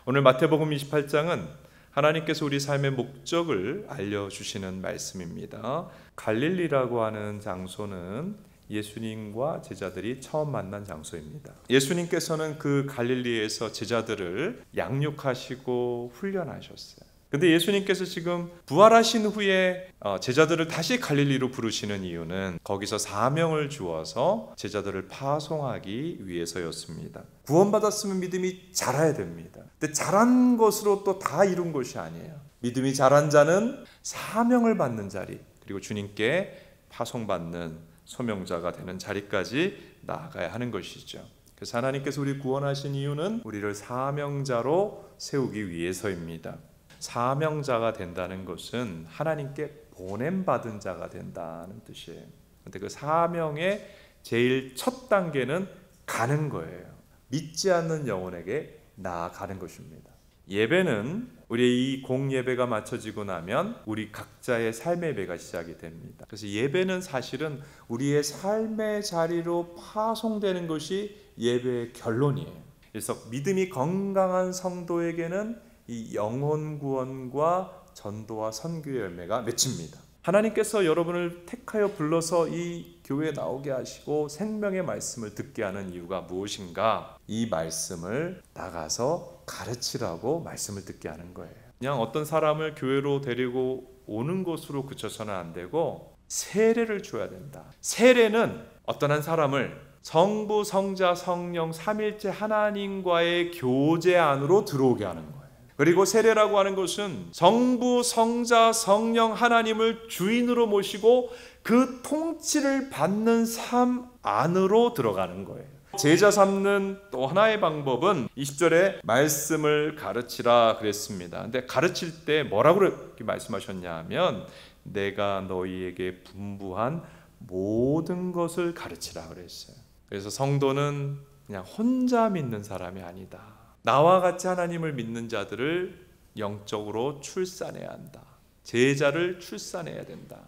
오늘 마태복음 28장은 하나님께서 우리 삶의 목적을 알려주시는 말씀입니다. 갈릴리라고 하는 장소는 예수님과 제자들이 처음 만난 장소입니다. 예수님께서는 그 갈릴리에서 제자들을 양육하시고 훈련하셨어요. 근데 예수님께서 지금 부활하신 후에 제자들을 다시 갈릴리로 부르시는 이유는 거기서 사명을 주어서 제자들을 파송하기 위해서였습니다. 구원받았으면 믿음이 자라야 됩니다. 근데 자란 것으로 또 다 이룬 것이 아니에요. 믿음이 자란 자는 사명을 받는 자리, 그리고 주님께 파송받는 소명자가 되는 자리까지 나아가야 하는 것이죠. 그래서 하나님께서 우리 구원하신 이유는 우리를 사명자로 세우기 위해서입니다. 사명자가 된다는 것은 하나님께 보냄받은 자가 된다는 뜻이에요. 그런데 그 사명의 제일 첫 단계는 가는 거예요. 믿지 않는 영혼에게 나아가는 것입니다. 예배는 우리 이 공예배가 마쳐지고 나면 우리 각자의 삶의 예배가 시작이 됩니다. 그래서 예배는 사실은 우리의 삶의 자리로 파송되는 것이 예배의 결론이에요. 그래서 믿음이 건강한 성도에게는 이 영혼 구원과 전도와 선교의 열매가 맺힙니다. 하나님께서 여러분을 택하여 불러서 이 교회에 나오게 하시고 생명의 말씀을 듣게 하는 이유가 무엇인가? 이 말씀을 나가서 가르치라고 말씀을 듣게 하는 거예요. 그냥 어떤 사람을 교회로 데리고 오는 것으로 그쳐서는 안 되고 세례를 줘야 된다. 세례는 어떤 한 사람을 성부, 성자, 성령 삼일체 하나님과의 교제 안으로 들어오게 하는 거예요. 그리고 세례라고 하는 것은 성부, 성자, 성령 하나님을 주인으로 모시고 그 통치를 받는 삶 안으로 들어가는 거예요. 제자 삼는 또 하나의 방법은 20절에 말씀을 가르치라 그랬습니다. 근데 가르칠 때 뭐라고 그렇게 말씀하셨냐 하면 내가 너희에게 분부한 모든 것을 가르치라 그랬어요. 그래서 성도는 그냥 혼자 믿는 사람이 아니다. 나와 같이 하나님을 믿는 자들을 영적으로 출산해야 한다. 제자를 출산해야 된다.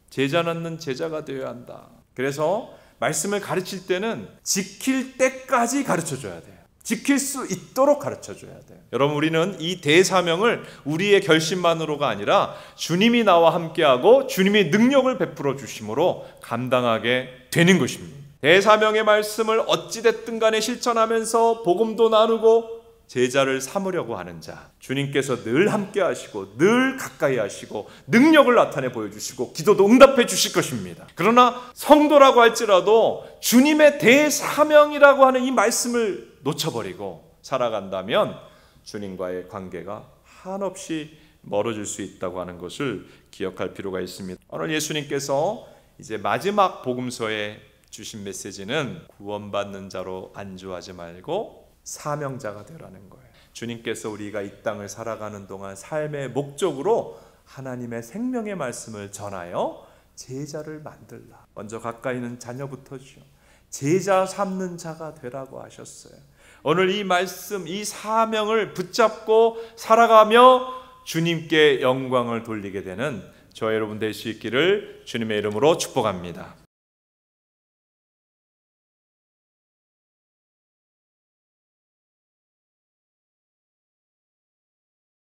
제자 낳는 제자가 되어야 한다. 그래서 말씀을 가르칠 때는 지킬 때까지 가르쳐줘야 돼요. 지킬 수 있도록 가르쳐줘야 돼요. 여러분, 우리는 이 대사명을 우리의 결심만으로가 아니라 주님이 나와 함께하고 주님이 능력을 베풀어 주심으로 감당하게 되는 것입니다. 대사명의 말씀을 어찌됐든 간에 실천하면서 복음도 나누고 제자를 삼으려고 하는 자, 주님께서 늘 함께 하시고 늘 가까이 하시고 능력을 나타내 보여주시고 기도도 응답해 주실 것입니다. 그러나 성도라고 할지라도 주님의 대사명이라고 하는 이 말씀을 놓쳐버리고 살아간다면 주님과의 관계가 한없이 멀어질 수 있다고 하는 것을 기억할 필요가 있습니다. 오늘 예수님께서 이제 마지막 복음서에 주신 메시지는 구원받는 자로 안주하지 말고 사명자가 되라는 거예요. 주님께서 우리가 이 땅을 살아가는 동안 삶의 목적으로 하나님의 생명의 말씀을 전하여 제자를 만들라. 먼저 가까이 있는 자녀부터죠. 제자 삼는 자가 되라고 하셨어요. 오늘 이 말씀, 이 사명을 붙잡고 살아가며 주님께 영광을 돌리게 되는 저와 여러분 될 수 있기를 주님의 이름으로 축복합니다.